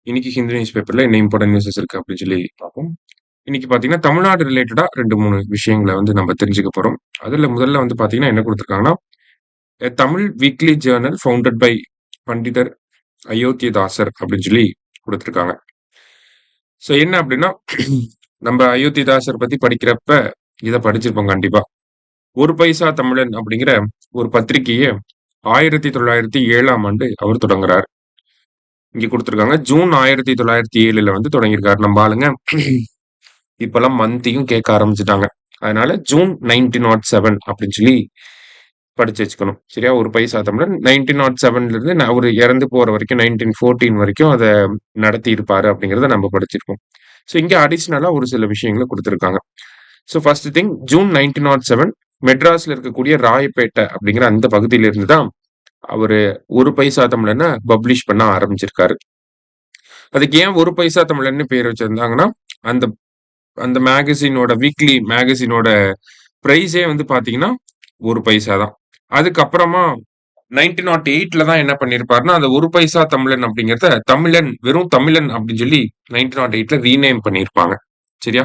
இன்னைக்கு ஹிந்து நியூஸ் பேப்பர்ல என்ன இம்பார்ட்டன்ட் நியூஸஸ் இருக்கு அப்படின்னு சொல்லி பார்ப்போம். இன்னைக்கு பார்த்தீங்கன்னா, தமிழ்நாடு ரிலேட்டடா 2, 3 விஷயங்கள வந்து நம்ம தெரிஞ்சுக்க போறோம். அதுல முதல்ல வந்து பார்த்தீங்கன்னா, என்ன குடுத்துருக்காங்கன்னா, a Tamil weekly journal founded by Pandithar Ayothidasar அப்படின்னு சொல்லி குடுத்துருக்காங்க. ஸோ என்ன அப்படின்னா, நம்ம அயோத்திதாசர் பத்தி படிக்கிறப்ப இத படிச்சிருப்போம் கண்டிப்பா. ஒரு பைசா தமிழன் அப்படிங்கிற ஒரு பத்திரிகைய 1907ஆம் ஆண்டு அவர் தொடங்குறார். இங்க குடுத்துருக்காங்க. ஜூன் 1907ல வந்து தொடங்கியிருக்காரு நம்ம ஆளுங்க. இப்பல்லாம் மந்த்தையும் கேட்க ஆரம்பிச்சுட்டாங்க. அதனால ஜூன் 1907 அப்படின்னு சொல்லி படிச்சு வச்சுக்கணும். சரியா? ஒரு பைசா தமிழன் 1907ல இருந்து அவரு இறந்து போற வரைக்கும் 1914 வரைக்கும் அத நடத்தி இருப்பாரு அப்படிங்கிறத நம்ம படிச்சிருக்கோம். ஸோ இங்க அடிஷனலா ஒரு சில விஷயங்கள குடுத்துருக்காங்க. ஸோ ஃபர்ஸ்ட் திங் ஜூன் 1907 மெட்ராஸ்ல இருக்கக்கூடிய ராயப்பேட்டை அப்படிங்கிற அந்த பகுதியில இருந்து தான் அவரு ஒரு பைசா தமிழன பப்ளிஷ் பண்ண ஆரம்பிச்சிருக்காரு. அதுக்கு ஏன் ஒரு பைசா தமிழன்னு பேர் வச்சிருந்தாங்கன்னா, அந்த அந்த மேகசினோட வீக்லி மேகசினோட பிரைஸே வந்து பார்த்தீங்கன்னா, 1 பைசா தான். அதுக்கப்புறமா 1908ல தான் என்ன பண்ணியிருப்பாருன்னா, அந்த 1 பைசா தமிழன் அப்படிங்கிறத தமிழன், வெறும் தமிழன் அப்படின்னு சொல்லி 1908ல ரீநேம் பண்ணியிருப்பாங்க. சரியா?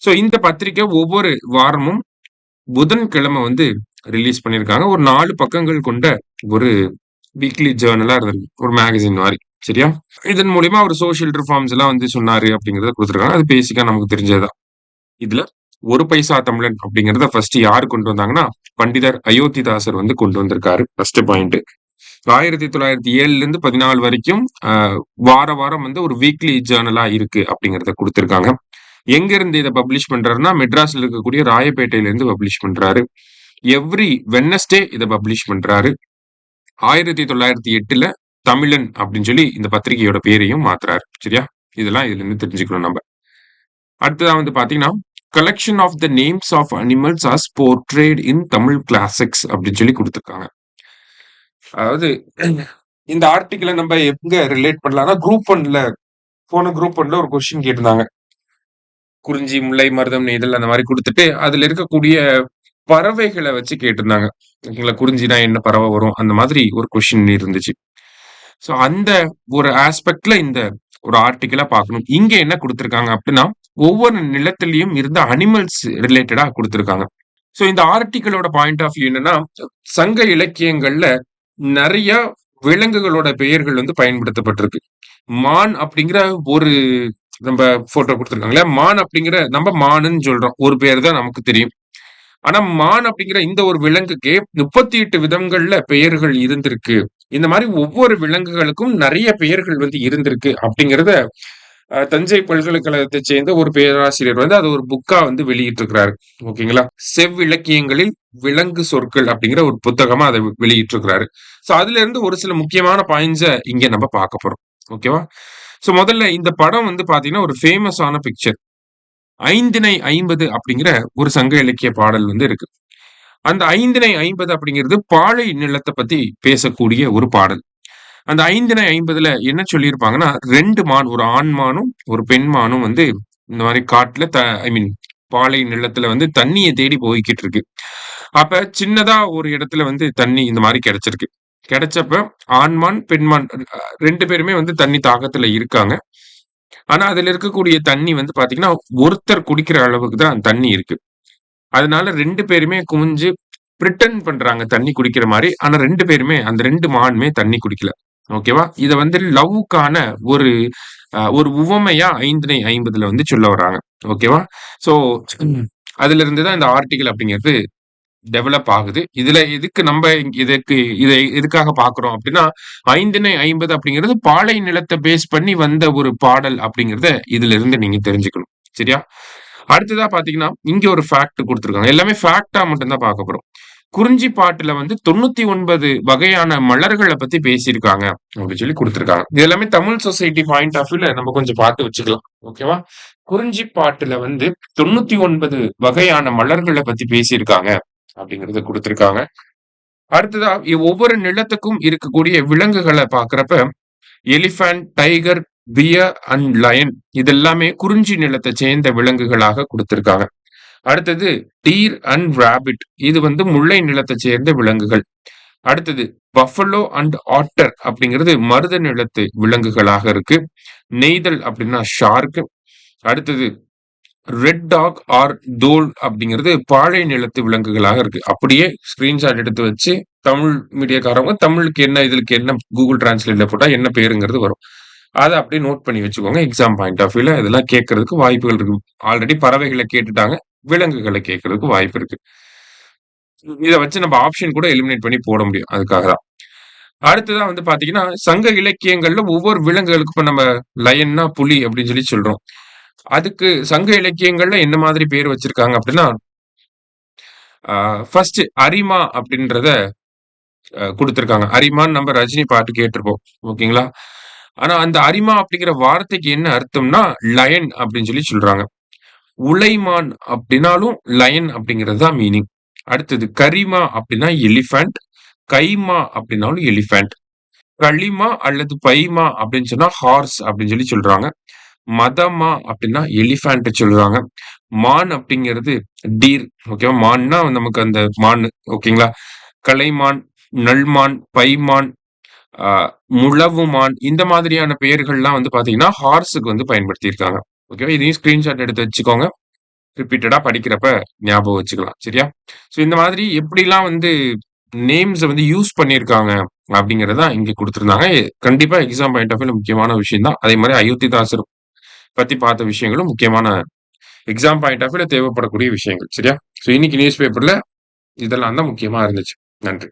ஸோ இந்த பத்திரிக்கை ஒவ்வொரு வாரமும் புதன்கிழமை வந்து ரிலீஸ் பண்ணியிருக்காங்க. ஒரு 4 பக்கங்கள் கொண்ட ஒரு வீக்லி ஜர்னலா இருந்திருக்கு. ஒரு மேகசின் மாரி. சரியா? இதன் மூலியமா அவர் சோசியல் ரிஃபார்ம்ஸ் எல்லாம் வந்து சொன்னாரு அப்படிங்கிறத குடுத்துருக்காங்க. அது பேசிக்கா நமக்கு தெரிஞ்சது தான். இதுல ஒரு பைசா தமிழன் அப்படிங்கிறத ஃபர்ஸ்ட் யாரு கொண்டு வந்தாங்கன்னா, பண்டிதர் அயோத்திதாசர் வந்து கொண்டு வந்திருக்காரு. First point. 1907ல இருந்து 14 வரைக்கும் வாரம் வந்து ஒரு வீக்லி ஜர்னலா இருக்கு அப்படிங்கிறத குடுத்திருக்காங்க. எங்க இருந்து இத பப்ளிஷ் பண்றாருன்னா, மெட்ராஸ்ல இருக்கக்கூடிய ராயப்பேட்டையில இருந்து பப்ளிஷ் பண்றாரு. எவ்ரி வெட்னஸ்டே இத பப்ளிஷ் பண்றாரு. 1908ல தமிழன் அப்படின்னு சொல்லி இந்த பத்திரிகையோட பேரையும் மாத்துறாரு. சரியா? இதெல்லாம் இதுல இருந்து தெரிஞ்சுக்கணும் நம்ம. அடுத்ததா வந்து பாத்தீங்கன்னா, collection of the names of animals as portrayed in Tamil classics அப்படின்னு சொல்லி குடுத்துருக்காங்க. அதாவது இந்த ஆர்டிகிள நம்ம எங்க ரிலேட் பண்ணலாம்னா, போன குரூப் 1ல ஒரு கொஸ்டின் கேட்டிருந்தாங்க. குறிஞ்சி, முல்லை, மருதம், நெய்தல் அந்த மாரி குடுத்துட்டு, அதுல இருக்கக்கூடிய பறவைகள வச்சு கேட்டிருந்தாங்க. ஓகேங்களா? குறிஞ்சினா என்ன பறவை வரும்? அந்த மாதிரி ஒரு கொஸ்டின் இருந்துச்சு. சோ அந்த ஒரு ஆஸ்பெக்ட்ல இந்த ஒரு ஆர்டிகிளா பார்க்கணும். இங்க என்ன குடுத்திருக்காங்க அப்டின்னா, ஒவ்வொரு நிலத்திலயும் இருந்த அனிமல்ஸ் ரிலேட்டடா குடுத்திருக்காங்க. சோ இந்த ஆர்டிகிளோட பாயிண்ட் ஆஃப் வியூ என்னன்னா, சங்க இலக்கியங்கள்ல நெறைய விலங்குகளோட பெயர்கள் வந்து பயன்படுத்தப்பட்டிருக்கு. மான் அப்படிங்கிற ஒரு நம்ப போட்டோ குடுத்திருக்காங்க இல்லையா? மான் அப்படிங்கிற நம்ம மானுன்னு சொல்றோம். ஒரு பேர் தான் நமக்கு தெரியும். ஆனா மான் அப்படிங்கிற இந்த ஒரு விலங்குக்கு 38 விதங்கள்ல பெயர்கள் இருந்திருக்கு. இந்த மாரி ஒவ்வொரு விலங்குகளுக்கும் நெறைய பெயர்கள் வந்து இருந்திருக்கு அப்படிங்கிறத தஞ்சை பல்கலைக்கழகத்தைச் சேர்ந்த ஒரு பேராசிரியர் வந்து அத ஒரு புக்கா வந்து வெளியிட்டிருக்கிறாரு. ஓகேங்களா? செவ்விலக்கியங்களில் விலங்கு சொற்கள் அப்படிங்கிற ஒரு புத்தகமா அத வெளியிட்டிருக்கிறாரு. சோ அதுல இருந்து ஒரு சில முக்கியமான பாயிண்ட்ஸ இங்க நம்ம பார்க்க போறோம். ஓகேவா? சோ முதல்ல இந்த படம் வந்து பார்த்தீங்கன்னா, ஒரு ஃபேமஸான பிக்சர். "ஐந்திணை 50" அப்படிங்கிற ஒரு சங்க இலக்கிய பாடல் வந்து இருக்கு. அந்த "ஐந்திணை 50" அப்படிங்கிறது பாலை நிலத்த பத்தி பேசக்கூடிய ஒரு பாடல். அந்த "ஐந்திணை 50ல" என்ன சொல்லியிருப்பாங்கன்னா, 2 மான், ஒரு ஆண் மானும், ஒரு பெண் மானும் வந்து இந்த மாரி காட்டுல ஐ மீன் பாலை நிலத்துல வந்து தண்ணிய தேடி போய்க்கிட்டு இருக்கு. அப்ப சின்னதா ஒரு இடத்துல வந்து தண்ணி இந்த மாரி கிடைச்சிருக்கு. கிடைச்சப்ப ஆண்மான், பெண்மான் 2 பேருமே வந்து தண்ணி தாகத்துல இருக்காங்க. ஆனா, அதுல இருக்கக்கூடிய தண்ணி வந்து பாத்தீங்கன்னா, ஒருத்தர் குடிக்கிற அளவுக்கு தான் தண்ணி இருக்கு. அதனால 2 பேருமே குனிஞ்சு பிரிட்டண்ட் பண்றாங்க தண்ணி குடிக்கிற மாரி. ஆனா 2 பேருமே அந்த 2 மானுமே தண்ணி குடிக்கல. ஓகேவா? இத வந்து லவ்வுக்கான ஒரு ஒரு உவமையா 5னை 50ல வந்து சொல்ல வர்றாங்க. ஓகேவா? ஸோ அதிலிருந்து தான் இந்த ஆர்டிகிள் அப்படிங்கிறது டெவலப் ஆகுது. இதுல எதுக்கு நம்ப இதை எதுக்காக பார்க்கிறோம் அப்படின்னா, 5னை 50 அப்படிங்கிறது பாலை நிலத்த பேஸ் பண்ணி வந்த ஒரு பாடல் அப்படிங்கிறத இதிலிருந்து நீங்க தெரிஞ்சுக்கணும். சரியா? அடுத்ததா பார்த்தீங்கன்னா, இங்க ஒரு ஃபேக்ட் குடுத்திருக்காங்க. எல்லாமே ஃபேக்ட்டா மட்டும் தான் பார்க்க போறோம். குறிஞ்சி பாட்டுல வந்து 99 வகையான மலர்கள பத்தி பேசியிருக்காங்க அப்படின்னு சொல்லி குடுத்திருக்காங்க. இது எல்லாமே தமிழ் சொசைட்டி பாயிண்ட் ஆஃப் வியூல நம்ம கொஞ்சம் பார்த்து வச்சுக்கலாம். ஓகேவா? குறிஞ்சி பாட்டுல வந்து 99 வகையான மலர்கள பத்தி பேசியிருக்காங்க அப்படிங்கிறத குடுத்திருக்காங்க. அடுத்ததா ஒவ்வொரு நிலத்துக்கும் இருக்கக்கூடிய விலங்குகள பார்க்கிறப்ப, elephant, tiger, bear and lion இது எல்லாமே குறிஞ்சி நிலத்த சேர்ந்த விலங்குகளாக குடுத்திருக்காங்க. அடுத்தது டீர் அண்ட் ராபிட் இது வந்து முல்லை நிலத்த சேர்ந்த விலங்குகள். அடுத்தது பஃபலோ அண்ட் ஆட்டர் அப்படிங்கிறது மருத நிலத்து விலங்குகளாக இருக்கு. நெய்தல் அப்படின்னா ஷார்க். அடுத்தது ரெட் டாக் ஆர் தோல் அப்படிங்கிறது பாலை நிலத்து விலங்குகளாக இருக்கு. அப்படியே ஸ்கிரீன்ஷாட் எடுத்து வச்சு தமிழ் மீடியாக்காரவங்க தமிழுக்கு என்ன இதுக்கு என்ன கூகுள் டிரான்ஸ்லேட்ல போட்டா என்ன பேருங்கிறது வரும். அத அப்படியே நோட் பண்ணி வச்சுக்கோங்க. எக்ஸாம் பாயிண்ட் ஆஃப் வியூல இதெல்லாம் கேட்கறதுக்கு வாய்ப்புகள் இருக்கு. ஆல்ரெடி பறவைகள கேட்டுட்டாங்க. விலங்குகள கேட்கறதுக்கு வாய்ப்பு இருக்கு. இத வச்சு நம்ம ஆப்ஷன் கூட எலிமினேட் பண்ணி போட முடியும். அதுக்காக தான். அடுத்ததா வந்து பாத்தீங்கன்னா, சங்க இலக்கியங்கள்ல ஒவ்வொரு விலங்குகளுக்கும் இப்ப நம்ம லயன்னா புலி அப்படின்னு சொல்லி சொல்றோம். அதுக்கு சங்க இலக்கியங்கள்ல என்ன மாதிரி பேர் வச்சிருக்காங்க அப்படின்னா, ஃபர்ஸ்ட் அரிமா அப்படின்றத குடுத்திருக்காங்க. அரிமான்னு நம்ம ரஜினி பாட்டு கேட்டிருப்போம். ஓகேங்களா? ஆனா அந்த அரிமா அப்படிங்கிற வார்த்தைக்கு என்ன அர்த்தம்னா, லயன் அப்படின்னு சொல்லி சொல்றாங்க. உலைமான் அப்படின்னாலும் லயன் அப்படிங்கிறது தான் மீனிங். அடுத்தது கரிமா அப்படின்னா எலிஃபண்ட். கைமா அப்படின்னாலும் எலிஃபண்ட். களிமா அல்லது பைமா அப்படின்னு சொன்னா ஹார்ஸ் அப்படின்னு சொல்லி சொல்றாங்க. மதமா அப்படின்னா எலிஃபண்ட் சொல்றாங்க. மான் அப்படிங்கிறது டீர். ஓகேவா? மான்னா நமக்கு அந்த மான். ஓகேங்களா? கலைமான், நல்மான், பைமான், ஆ முழவுமான் இந்த மாதிரியான பெயர்கள்லாம் வந்து பாத்தீங்கன்னா, ஹார்ஸுக்கு வந்து பயன்படுத்தியிருக்காங்க. ஓகேவா? இதையும் ஸ்கிரீன்ஷாட் எடுத்து வச்சுக்கோங்க. ரிப்பீட்டடா படிக்கிறப்ப ஞாபகம் வச்சுக்கலாம். சரியா? ஸோ இந்த மாதிரி எப்படிலாம் வந்து நேம்ஸ வந்து யூஸ் பண்ணியிருக்காங்க அப்படிங்கிறத தான் இங்க குடுத்திருந்தாங்க. கண்டிப்பா எக்ஸாம் பாயிண்ட் ஆஃப் வியூல முக்கியமான விஷயம் தான். அதே மாரி அயோத்திதாசர் பத்தி பார்த்த விஷயங்களும் முக்கியமான எக்ஸாம் பாயிண்ட் ஆஃப் வியூல தேவைப்படக்கூடிய விஷயங்கள். சரியா? ஸோ இன்னைக்கு நியூஸ் பேப்பர்ல இதெல்லாம் தான் முக்கியமா இருந்துச்சு. நன்றி.